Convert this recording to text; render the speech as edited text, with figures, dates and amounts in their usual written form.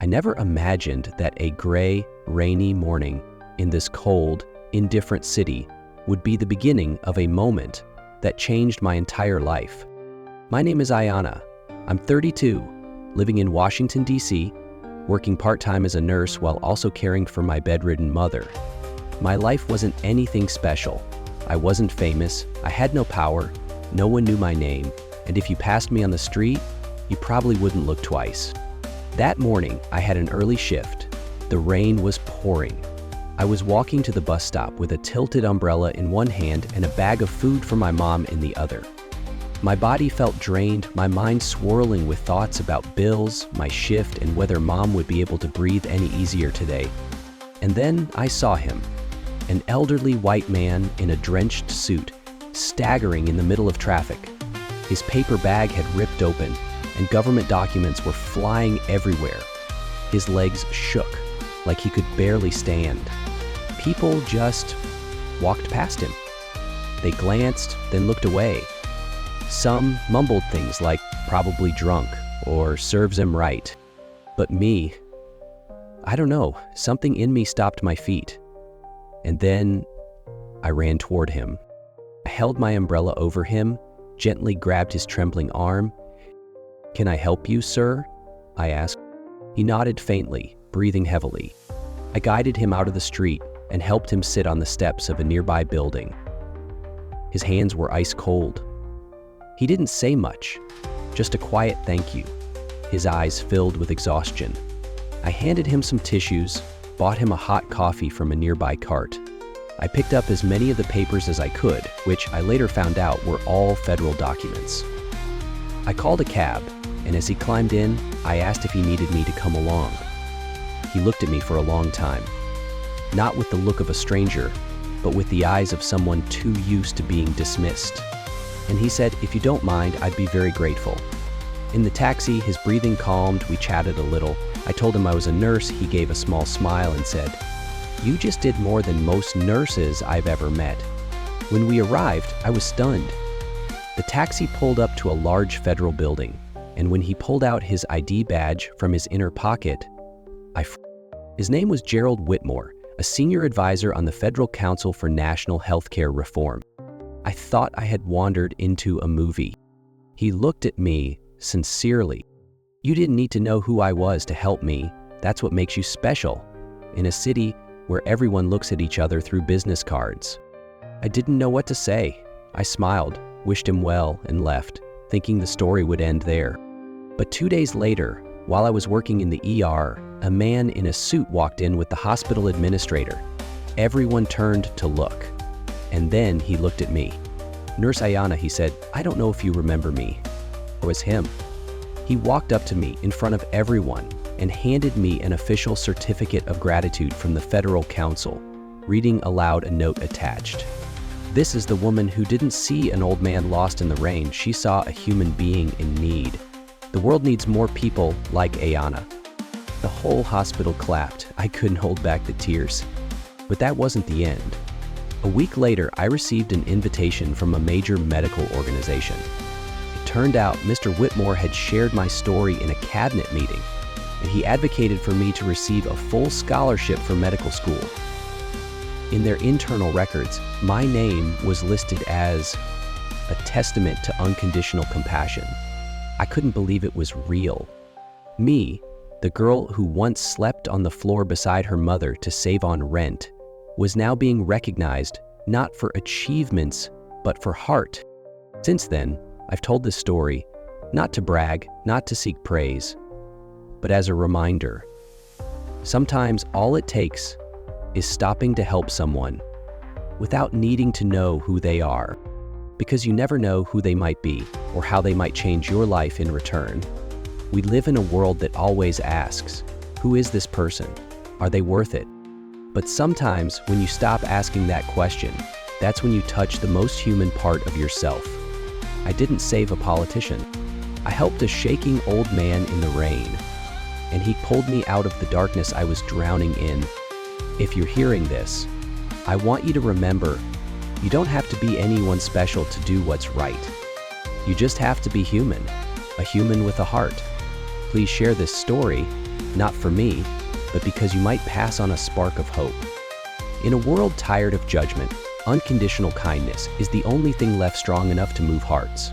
never imagined that a gray, rainy morning in this cold, indifferent city would be the beginning of a moment that changed my entire life. My name is Ayana. I'm 32, living in Washington, D.C., working part-time as a nurse while also caring for my bedridden mother. My life wasn't anything special. I wasn't famous, I had no power, no one knew my name, and if you passed me on the street, you probably wouldn't look twice. That morning, I had an early shift. The rain was pouring. I was walking to the bus stop with a tilted umbrella in one hand and a bag of food for my mom in the other. My body felt drained, my mind swirling with thoughts about bills, my shift, and whether mom would be able to breathe any easier today. And then I saw him, an elderly white man in a drenched suit, staggering in the middle of traffic. His paper bag had ripped open, and government documents were flying everywhere. His legs shook, like he could barely stand. People just walked past him. They glanced, then looked away. Some mumbled things like, probably drunk, or serves him right. But me, I don't know, something in me stopped my feet. And then I ran toward him. I held my umbrella over him, gently grabbed his trembling arm. "Can I help you, sir?" I asked. He nodded faintly, breathing heavily. I guided him out of the street and helped him sit on the steps of a nearby building. His hands were ice cold. He didn't say much, just a quiet thank you. His eyes filled with exhaustion. I handed him some tissues, bought him a hot coffee from a nearby cart. I picked up as many of the papers as I could, which I later found out were all federal documents. I called a cab, and as he climbed in, I asked if he needed me to come along. He looked at me for a long time, not with the look of a stranger, but with the eyes of someone too used to being dismissed. And he said, "If you don't mind, I'd be very grateful." In the taxi, his breathing calmed, we chatted a little. I told him I was a nurse. He gave a small smile and said, "You just did more than most nurses I've ever met." When we arrived, I was stunned. The taxi pulled up to a large federal building, and when he pulled out his ID badge from his inner pocket, his name was Gerald Whitmore, a senior advisor on the Federal Council for National Healthcare Reform. I thought I had wandered into a movie. He looked at me sincerely. "You didn't need to know who I was to help me. That's what makes you special. In a city where everyone looks at each other through business cards." I didn't know what to say. I smiled, wished him well, and left, thinking the story would end there. But 2 days later, while I was working in the ER, a man in a suit walked in with the hospital administrator. Everyone turned to look. And then he looked at me. "Nurse Ayana," he said, "I don't know if you remember me." It was him. He walked up to me in front of everyone and handed me an official certificate of gratitude from the Federal Council, reading aloud a note attached. "This is the woman who didn't see an old man lost in the rain. She saw a human being in need. The world needs more people like Ayana." The whole hospital clapped. I couldn't hold back the tears. But that wasn't the end. A week later, I received an invitation from a major medical organization. It turned out Mr. Whitmore had shared my story in a cabinet meeting, and he advocated for me to receive a full scholarship for medical school. In their internal records, my name was listed as a testament to unconditional compassion. I couldn't believe it was real. Me, the girl who once slept on the floor beside her mother to save on rent, was now being recognized not for achievements, but for heart. Since then, I've told this story, not to brag, not to seek praise, but as a reminder. Sometimes all it takes is stopping to help someone without needing to know who they are, because you never know who they might be or how they might change your life in return. We live in a world that always asks, who is this person? Are they worth it? But sometimes when you stop asking that question, that's when you touch the most human part of yourself. I didn't save a politician. I helped a shaking old man in the rain, and he pulled me out of the darkness I was drowning in. If you're hearing this, I want you to remember, you don't have to be anyone special to do what's right. You just have to be human, a human with a heart. Please share this story, not for me, but because you might pass on a spark of hope. In a world tired of judgment, unconditional kindness is the only thing left strong enough to move hearts.